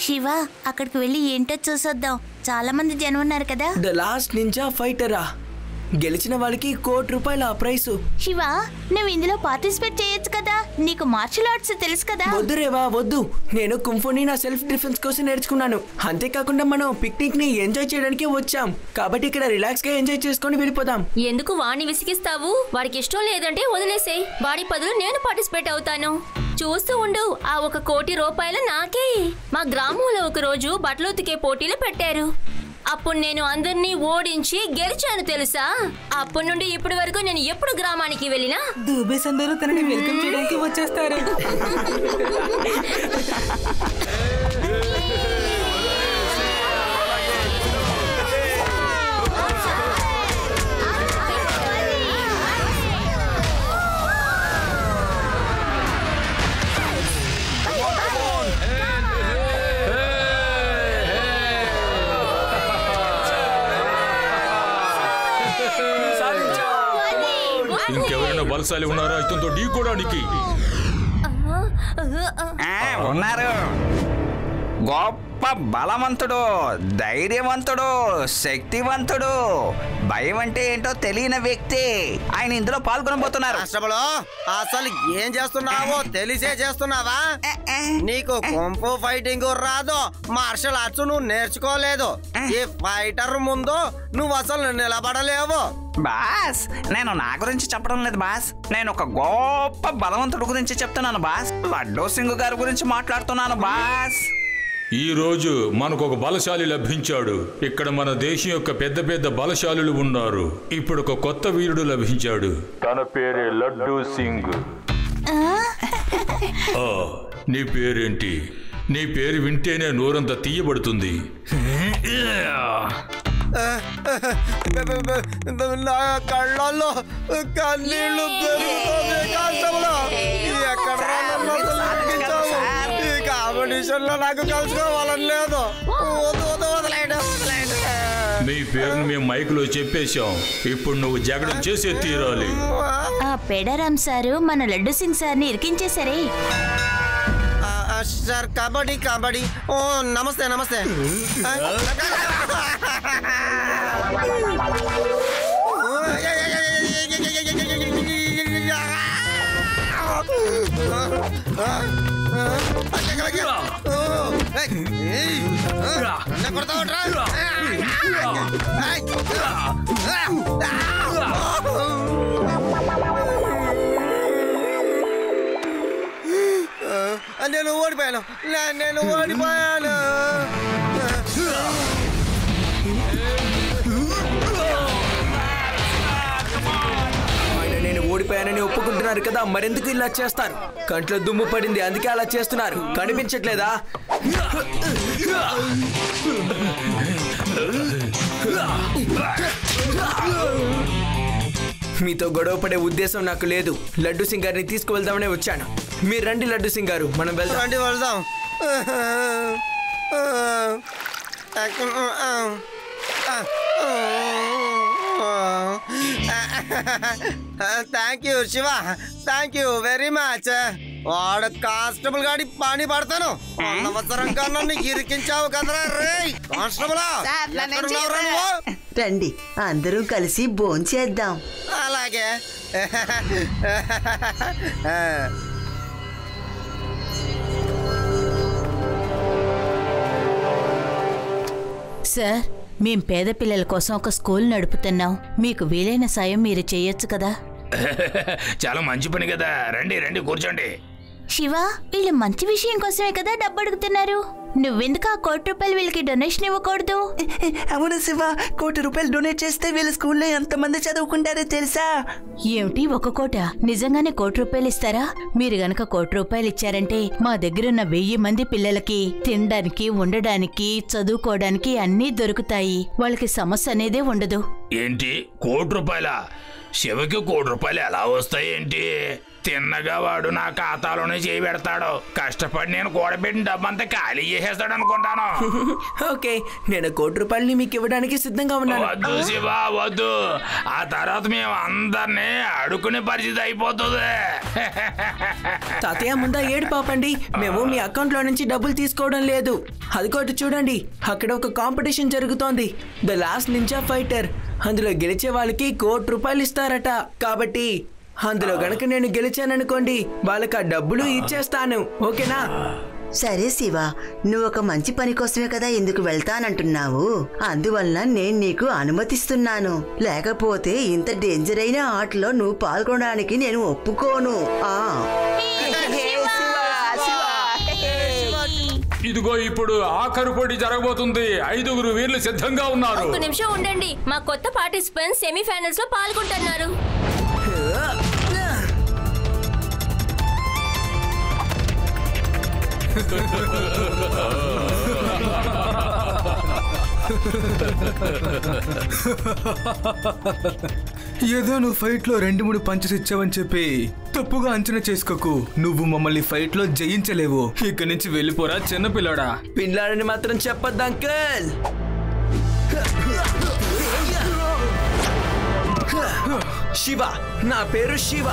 శివ, అక్కడికి వెళ్ళి ఏంటో చూసొద్దాం. చాలా మంది జనం ఉన్నారు కదా. ద లాస్ట్ నింజా ఫైటరా, గెలిచిన వాళ్ళకి ₹1,00,00,000 ప్రైస్. శివ, నువ్వు ఇందులో పార్టిసిపేట్ చేయొచ్చు కదా, నీకు మార్షల్ ఆర్ట్స్ తెలుసు కదా. వద్దు రేవా వద్దు, నేను కుంఫుని నా సెల్ఫ్ డిఫెన్స్ కోసం నేర్చుకున్నాను. అంతేకాకుండా మనం పిక్నిక్ ని ఎంజాయ్ చేయడానికి వచ్చాం, కాబట్టి ఇక్కడ రిలాక్స్ గా ఎంజాయ్ చేసుకొని వెళ్ళిపోదాం. ఎందుకు వాడిని విసిగిస్తావు? వాడికి ఇష్టం లేదంటే వదిలేసేయ్. వాడి బదులు నేను పార్టిసిపేట్ అవుతాను. చూస్తూ ఉండు, ఆ ₹1,00,00,000 నాకే. మా గ్రామంలో ఒక రోజు బట్టలు ఉతికే పోటీలు పెట్టారు. అప్పుడు నేను అందరినీ ఓడించి గెలిచాను తెలుసా. అప్పటి నుండి ఇప్పటి వరకు నేను ఎప్పుడు గ్రామానికి వెళ్ళినా దూబేస్ అందరూ తనని వెల్కమ్ చేయడానికి వచ్చేస్తారు. ఇంకెవరైనా బలశాలి ఉన్నారా ఇతనితో ఢీకోడానికి? ఉన్నారు. గొప్ప బలవంతుడు, ధైర్యవంతుడు, శక్తివంతుడు, భయం అంటే ఏంటో తెలియని వ్యక్తి ఆయన ఇందులో పాల్గొనబోతున్నారు. అసలు ఏం చేస్తున్నావో తెలిసే చేస్తున్నావా? నీకు కుంఫు ఫైటింగ్ రాదు, మార్షల్ ఆర్ట్స్ నువ్వు నేర్చుకోలేదు. ఈ ఫైటర్ ముందు నువ్వు అసలు నిలబడలేవు. బాస్, నేను నా గురించి చెప్పడం లేదు బాస్, నేను ఒక గొప్ప బలవంతుడు గురించి చెప్తున్నాను బాస్. లడ్డూ సింగ్ గారి గురించి మాట్లాడుతున్నాను బాస్. ఈ రోజు మనకు ఒక బలశాలి లభించాడు. ఇక్కడ మన దేశం యొక్క పెద్ద పెద్ద బలశాలులు ఉన్నారు. ఇప్పుడు ఒక కొత్త వీరుడు లభించాడు. తన పేరే లడ్డూ సింగ్. నీ పేరేంటి? నీ పేరు వింటేనే నోరంతా తీయబడుతుంది. నా కళ్ళల్లో కన్నీళ్లు ఈ కాంపిటీషన్ లో నాకు కలుసుకోవాలని లేదు. మీ పేరును మేము మైకులో చెప్పేశాం. ఇప్పుడు నువ్వు జగడం చేసే తీరాలి. ఆ పెడరామ్ సారు మన లడ్డు సింగ్ సార్ని ఇరికించేసరే. సార్ కబడ్డీ కబడ్డీ. ఓ నమస్తే నమస్తే. నేను ఓడిపోయాను. నేను ఓడిపోయానని ఒప్పుకుంటున్నారు కదా, మరెందుకు ఇలా చేస్తారు? కంట్లో దుమ్ము పడింది, అందుకే అలా చేస్తున్నారు. కనిపించట్లేదా? మీతో గొడవ పడే ఉద్దేశం నాకు లేదు. లడ్డు సింగ్ గారిని తీసుకువెళ్దామనే వచ్చాను. మీరు రండి లడ్డు సింగ్ గారు, మనం వెళ్దాం. Thank you Shiva, thank you very much. వాడు కానిస్టేబుల్ గాడి పాని పడతాను. అనవసరంగా నన్ను ఇరికించావు కదరా రే కానిస్టేబుల్. రండి, అందరూ కలిసి భోంచేద్దాం. అలాగే. సార్, మేం పేద పిల్లల కోసం ఒక స్కూల్ నడుపుతున్నాం. మీకు వీలైన సాయం మీరు చేయొచ్చు కదా. చాలా మంచి పని కదా. రండి రండి కూర్చోండి. శివ, వీళ్ళు మంచి విషయం కోసమే కదా డబ్బు అడుగుతున్నారు. నువ్వెందుకు ఆ ₹1,00,00,000 వీళ్ళకి డొనేషన్ ఇవ్వకూడదు? అవును శివ, ₹1,00,00,000 డొనేట్ చేస్తే వీళ్ళ స్కూల్లో ఎంతమంది చదువుకుంటారో తెలుసా? ఏమిటి ₹1,00,00,000? నిజంగానే ₹1,00,00,000 ఇస్తారా? మీరు గనక ₹1,00,00,000 ఇచ్చారంటే మా దగ్గరున్న 1000 మంది పిల్లలకి తినడానికి, ఉండడానికి, చదువుకోవడానికి అన్నీ దొరుకుతాయి. వాళ్ళకి సమస్య అనేదే ఉండదు. ఏంటి ₹1,00,00,000? శివకి ₹1 ఎలా వస్తాయేంటి? తిన్నగా వాడు నా ఖాతాలోనే చేయి పెడతాడు. కష్టపడి నేను కూడబెట్టిన డబ్బంతా ఖాళీ చేసేస్తాడు అనుకుంటాను. ఓకే, నేను ₹1 మీకు ఇవ్వడానికి సిద్ధంగా ఉన్నాను. వద్దు శివ, వద్దు. ఆ తర్వాత మేము అందరినీ అడుక్కునే పరిస్థితి అయిపోతుంది. తాతయ్య ముందా ఏడు పాపండి, మేము మీ అకౌంట్ లో నుంచి డబ్బులు తీసుకోవడం లేదు. అదికోటి చూడండి, అక్కడ ఒక కాంపిటీషన్ జరుగుతోంది, ద లాస్ట్ నింజా ఫైటర్. అందులో గెలిచే వాళ్ళకి ₹1 ఇస్తారట. కాబట్టి అందులో గనక నేను గెలిచాననుకోండి, వాళ్ళకి ఆ డబ్బులు ఇచ్చేస్తాను. ఓకేనా? సరే శివ, నువ్వు ఒక మంచి పని కోసమే కదా ఎందుకు వెళ్తానంటున్నావు. అందువల్ల నేను నీకు అనుమతిస్తున్నాను. లేకపోతే ఇంత డేంజర్ అయిన ఆటలో నువ్వు పాల్గొనడానికి నేను ఒప్పుకోను. ఇదిగో ఇప్పుడు ఆఖరు పోటీ జరగబోతుంది. 5 వీర్లు సిద్ధంగా ఉన్నారు. ఒక నిమిషం ఉండండి, మా కొత్త పార్టిసిపెంట్స్ సెమీఫైనల్స్ లో పాల్గొంటున్నారు. ఏదో నువ్వు ఫైట్ లో 2-3 పంచెస్ ఇచ్చావని చెప్పి తప్పుగా అంచనా చేసుకోకు. నువ్వు మమ్మల్ని ఫైట్ లో జయించలేవు. ఇక్కడి నుంచి వెళ్ళిపోరా చిన్నపిల్లాడా. పిల్లాడని మాత్రం చెప్పొద్దు అంకుల్. శివ, నా పేరు శివ.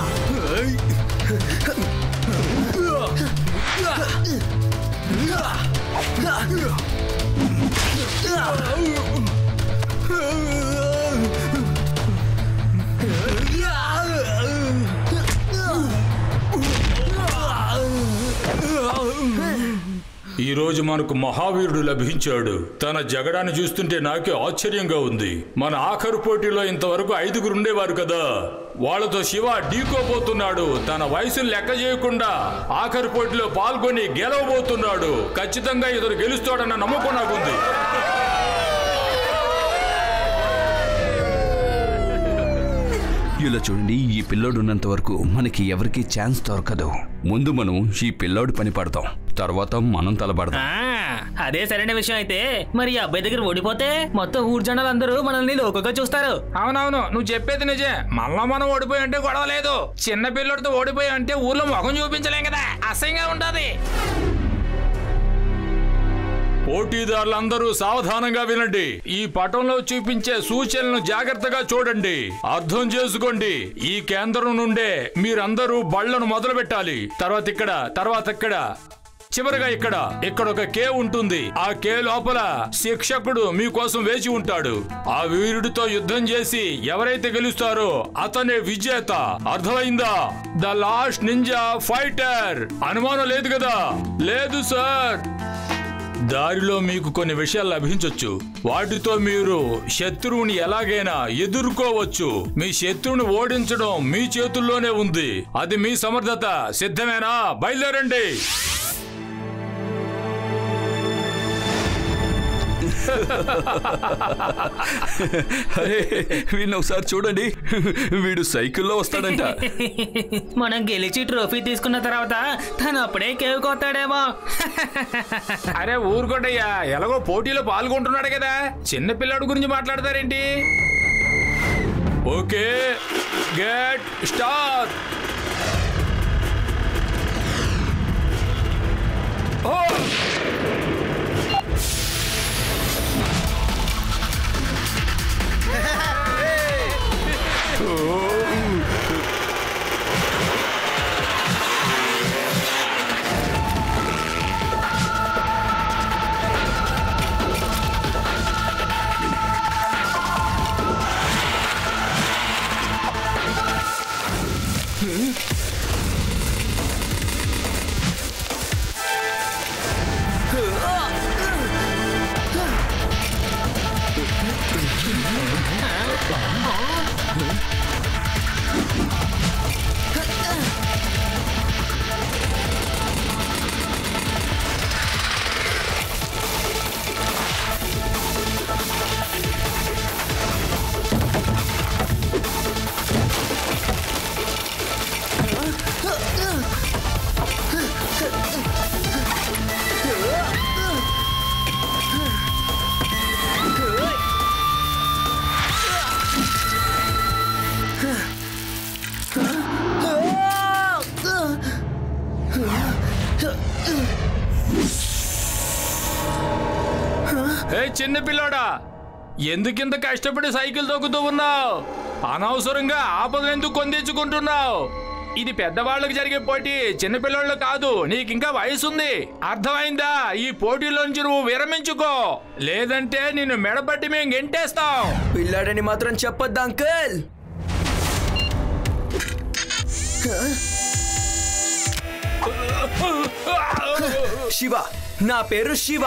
ఈ రోజు మనకు మహావీరుడు లభించాడు. తన జగడాన్ని చూస్తుంటే నాకే ఆశ్చర్యంగా ఉంది. మన ఆఖరు పోటీలో ఇంతవరకు 5 ఉండేవారు కదా, వాళ్ళతో శివ ఢీకోబోతున్నాడు. తన వయసును లెక్క చేయకుండా ఆఖరు పోటీలో పాల్గొని గెలవబోతున్నాడు. ఖచ్చితంగా ఇతడు గెలుస్తాడన్న నమ్మకం నాకుంది. ఇలా చూడండి, ఈ పిల్లోడు ఉన్నంత వరకు మనకి ఎవరికి ఛాన్స్ దొరకదు. ముందు మనం ఈ పిల్లోడు పని పడతాం, తర్వాత మనం తలపడతాం. అదే సరైన విషయం అయితే మరి ఈ అబ్బాయి దగ్గర ఓడిపోతే మొత్తం ఊరు జనాలు అందరూ మనల్ని లోకగా చూస్తారు. అవునవును, నువ్వు చెప్పేది నిజే. మనలో మనం ఓడిపోయి అంటే గొడవ లేదు. చిన్న పిల్లడితో ఓడిపోయి అంటే ఊర్లో ముఖం చూపించలేం కదా, అసహ్యంగా ఉంటది. పోటీదారులందరూ సావధానంగా వినండి. ఈ పటంలో చూపించే సూచనలను జాగ్రత్తగా చూడండి, అర్థం చేసుకోండి. ఈ కేంద్రం నుండే మీరందరూ బళ్లను మొదలు పెట్టాలి. తర్వాత ఇక్కడ, చివరిగా ఇక్కడ ఒక కే ఉంటుంది. ఆ కే లోపల శిక్షకుడు మీకోసం వేచి ఉంటాడు. ఆ వీరుడితో యుద్ధం చేసి ఎవరైతే గెలుస్తారో అతనే విజేత. అర్థమైందా? The last ninja fighter. అనుమానం లేదు కదా? లేదు సార్. దారిలో మీకు కొన్ని విషయాలు లభించొచ్చు. వాటితో మీరు శత్రువుని ఎలాగైనా ఎదుర్కోవచ్చు. మీ శత్రువుని ఓడించడం మీ చేతుల్లోనే ఉంది. అది మీ సమర్థత. సిద్ధమేనా? బయలుదేరండి. వీడిని ఒకసారి చూడండి, వీడు సైకిల్లో వస్తాడంట. మనం గెలిచి ట్రోఫీ తీసుకున్న తర్వాత తను అప్పుడే కేవుకొస్తాడేమో. అరే ఊరుకోటయ్యా, ఎలాగో పోటీలో పాల్గొంటున్నాడు కదా, చిన్న పిల్లాడు గురించి మాట్లాడతారేంటి? Okay, get start. చిన్న పిల్లోడా, ఎందుకింత కష్టపడి సైకిల్ తొక్కుతూ ఉన్నావు? అనవసరంగా ఆపదలు ఎందుకు కొందించుకుంటున్నావు? ఇది పెద్దవాళ్ళకి జరిగే పోటీ, చిన్నపిల్లలు కాదు. నీకింకా వయసుంది, అర్థమైందా? ఈ పోటీలోంచి నువ్వు విరమించుకో, లేదంటే నిన్ను మెడబట్టి మేము గెంటేస్తాం. పిల్లాడని మాత్రం చెప్పొద్దు అంకుల్. శివ, నా పేరు శివ.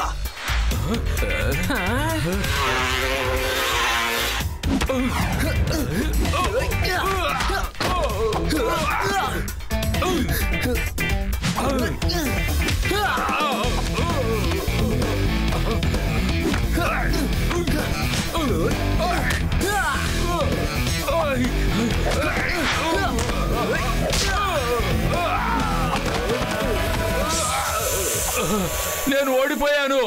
నేను ఓడిపోయాను.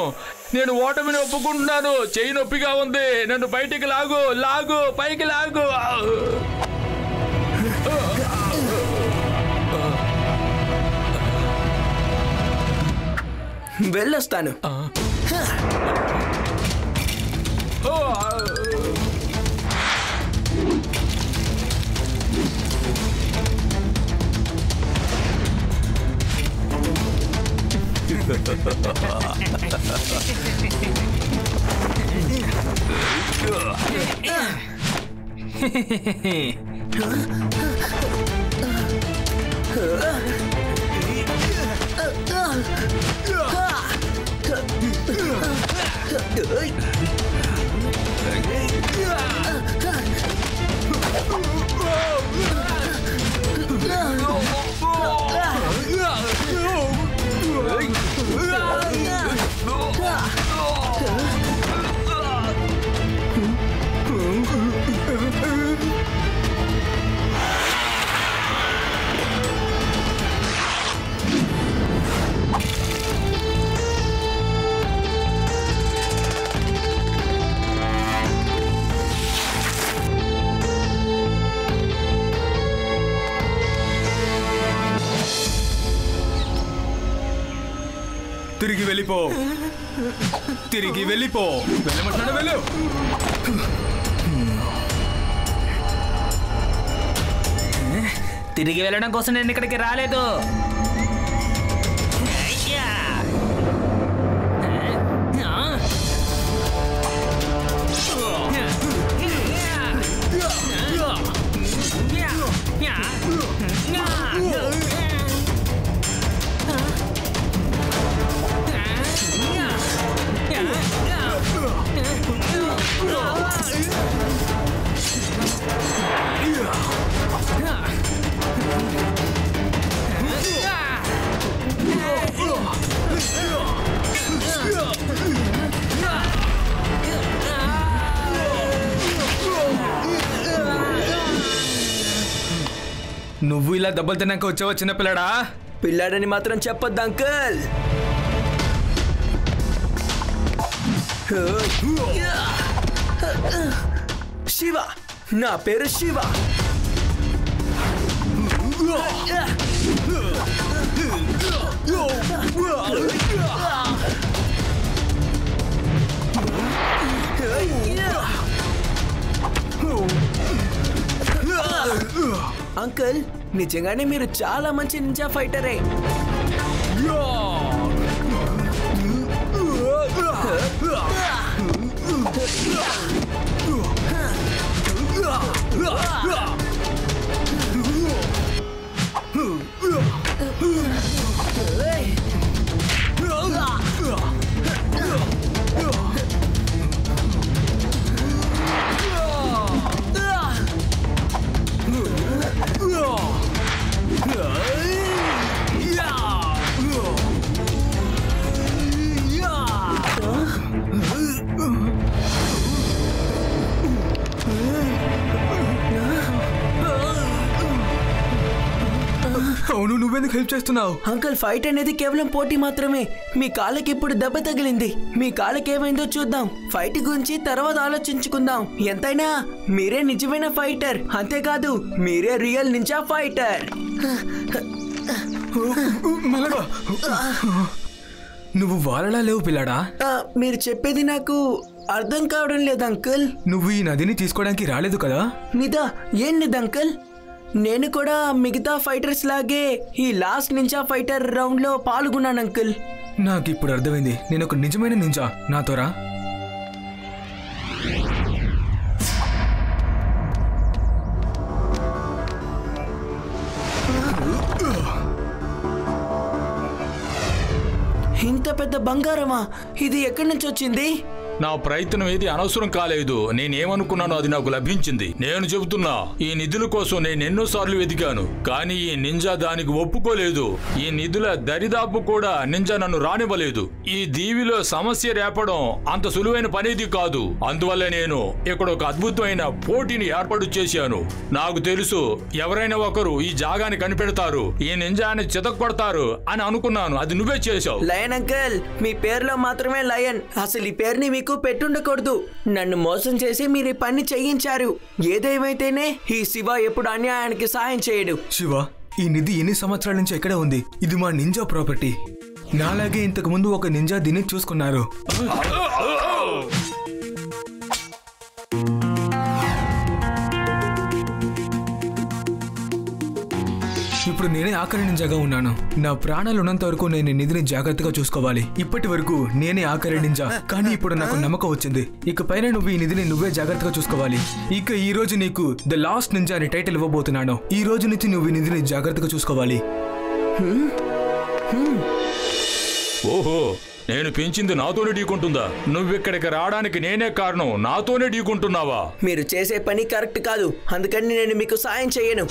నేను ఓటమిని ఒప్పుకుంటున్నాను. చెయ్యి నొప్పిగా ఉంది. నన్ను బయటికి లాగు, లాగు, పైకి లాగు. వెళ్ళొస్తాను. తిరిగి వెళ్ళిపో, తిరిగి వెళ్ళిపో. వెళ్ళమంటున్నాను, వెళ్ళు. తిరిగి వెళ్ళడం కోసం నేను ఇక్కడికి రాలేదు. నువ్వు ఇలా దెబ్బలు తిన్నాక వచ్చావా చిన్నపిల్లాడా? పిల్లాడని మాత్రం చెప్పొద్దు అంకుల్. శివ, నా పేరు శివ. అంకుల్, నిజంగానే మీరు చాలా మంచి నింజా ఫైటరే. అవును, నువ్వెందుకు హెల్ప్ చేస్తున్నావు? అంకుల్, ఫైట్ అనేది కేవలం పోటీ మాత్రమే. మీ కాళ్ళకి ఇప్పుడు దెబ్బ తగిలింది. మీ కాళ్ళకి ఏమైందో చూద్దాం. ఫైట్ గురించి తర్వాత ఆలోచించుకుందాం. ఎంతైనా మీరే నిజమైన ఫైటర్. అంతేకాదు, మీరే రియల్ నింజా ఫైటర్. నువ్వు వాళ్ళలా లేవు పిల్లాడా. మీరు చెప్పేది నాకు అర్థం కావడం లేదు అంకుల్. నువ్వు ఈ నదిని తీసుకోవడానికి రాలేదు కదా? నిదా ఏం లేదు అంకుల్, నేను కూడా మిగతా ఫైటర్స్ లాగే ఈ లాస్ట్ నింజా ఫైటర్ రౌండ్ లో పాల్గొన్నాను అంకుల్. నాకు ఇప్పుడు అర్థమైంది, నేను ఒక నిజమైన నింజా. నాతో రా. ఇంత పెద్ద బంగారమా? ఇది ఎక్కడి నుంచి వచ్చింది? నా ప్రయత్నం ఏది అనవసరం కాలేదు. నేనేమనుకున్నానో అది నాకు లభించింది. నేను చెబుతున్నా, ఈ నిధుల కోసం నేను ఎన్నోసార్లు వెతికాను, కానీ ఈ నింజా దానికి ఒప్పుకోలేదు. ఈ నిధుల దరిదాపు కూడా నింజా నన్ను రానివ్వలేదు. ఈ దీవిలో సమస్య రేపడం అంత సులువైన పనేది కాదు. అందువల్ల నేను ఇక్కడ ఒక అద్భుతమైన పోటీని ఏర్పాటు చేశాను. నాకు తెలుసు, ఎవరైనా ఒకరు ఈ జాగాని కనిపెడతారు, ఈ నింజాని చితక్కొడతారు అని అనుకున్నాను. అది నువ్వే చేశావు. లయన్ అంకుల్, మీ పేరులో మాత్రమే లయన్. అసలు ఈ పేరుని మీకు పెట్టుండకూడదు. నన్ను మోసం చేసి మీరు ఈ పని చేయించారు. ఏదేమైతేనే ఈ శివ ఎప్పుడు అన్యాయానికి సహాయం చేయడు. శివ, ఈ నిధి ఎన్ని సంవత్సరాల నుంచి ఎక్కడ ఉంది? ఇది మా నింజా ప్రాపర్టీ. నాలాగే ఇంతకు ముందు ఒక నింజా దీన్ని చూసుకున్నారు. ఇప్పుడు నేనే ఆఖరి నింజాగా ఉన్నాను. నా ప్రాణాలు ఉన్నంత వరకు నేను నిధిని జాగ్రత్తగా చూసుకోవాలి. ఇప్పటి వరకు నేనే ఆఖరి నింజా, కానీ ఇప్పుడు నాకు నమ్మకం వచ్చింది. ఇక పైన నువ్వు ఈ నిధిని నువ్వే జాగ్రత్తగా చూసుకోవాలి. ఇక ఈ రోజు నీకు ద లాస్ట్ నింజా అని టైటిల్ ఇవ్వబోతున్నాను. ఈ రోజు నుంచి నువ్వు ఈ నిధిని జాగ్రత్తగా చూసుకోవాలి. ఓహో, నేను పెంచింది నాతోనే ఢీకుంటుందా? నువ్విక్కడికి రావడానికి నేనే కారణం, నాతోనే ఢీకుంటున్నావా? మీరు చేసే పని కరెక్ట్ కాదు, అందుకని నేను మీకు సాయం చేయను.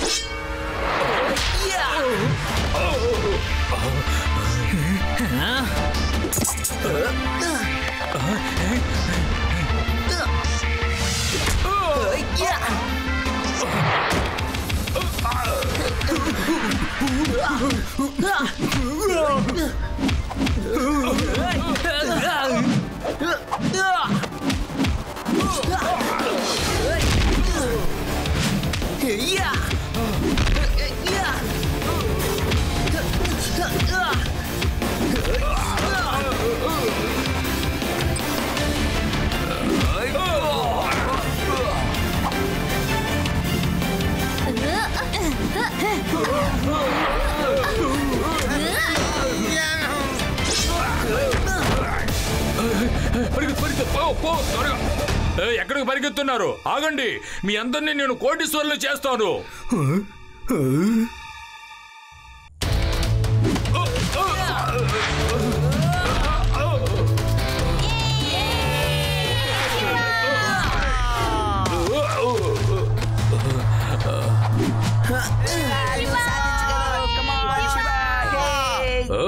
ఎక్కడికి పరిగెత్తున్నారు? ఆగండి, మీ అందరినీ నేను కోటీశ్వరులు చేస్తాను.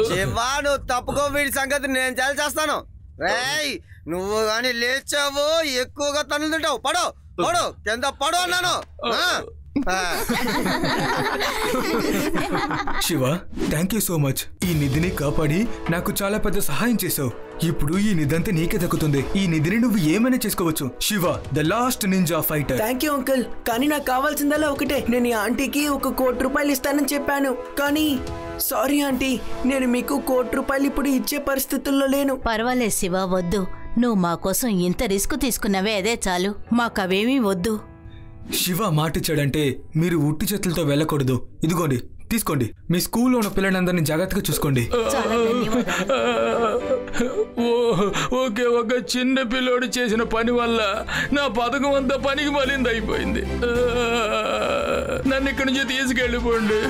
శివా, నువ్వు తప్పుకో, వీడి సంగతి నేను చేస్తాను. రేయ్, నువ్వు గాని లేచావు ఎక్కువగా తన్నులు తింటావు. పడు పడు కింద పడు అన్నాను. Shiva, thank you so much. ఈ నిధిని కాపాడి నాకు చాలా పెద్ద సహాయం చేసావు. ఇప్పుడు ఈ నిధంతా నీకే దక్కుతుంది. ఈ నిధిని నువ్వు ఏమైనా చేసుకోవచ్చు. Shiva, the last ninja fighter. Thank you uncle, కానీ నాకు కావాల్సిందల్లా ఒకటే. నేను ఈ ఆంటీకి ₹1 కోటి ఇస్తానని చెప్పాను, కానీ సారీ ఆంటీ, నేను మీకు ₹1 కోటి ఇప్పుడు ఇచ్చే పరిస్థితుల్లో లేను. పర్వాలేదు శివ, వద్దు. నువ్వు మా కోసం ఇంత రిస్క్ తీసుకున్నావే, అదే చాలు. మాకవేమీ వద్దు. శివ మాటిచ్చాడంటే మీరు ఉట్టి చేతులతో వెళ్ళకూడదు. ఇదిగోండి, తీసుకోండి. మీ స్కూల్లో ఉన్న పిల్లలందరినీ జాగ్రత్తగా చూసుకోండి. ఓకే, ఒక చిన్న పిల్లోడు చేసిన పని వల్ల నా పథకం అంతా పనికి మలింది అయిపోయింది. నన్ను ఇక్కడి నుంచి తీసుకెళ్ళిపోండి.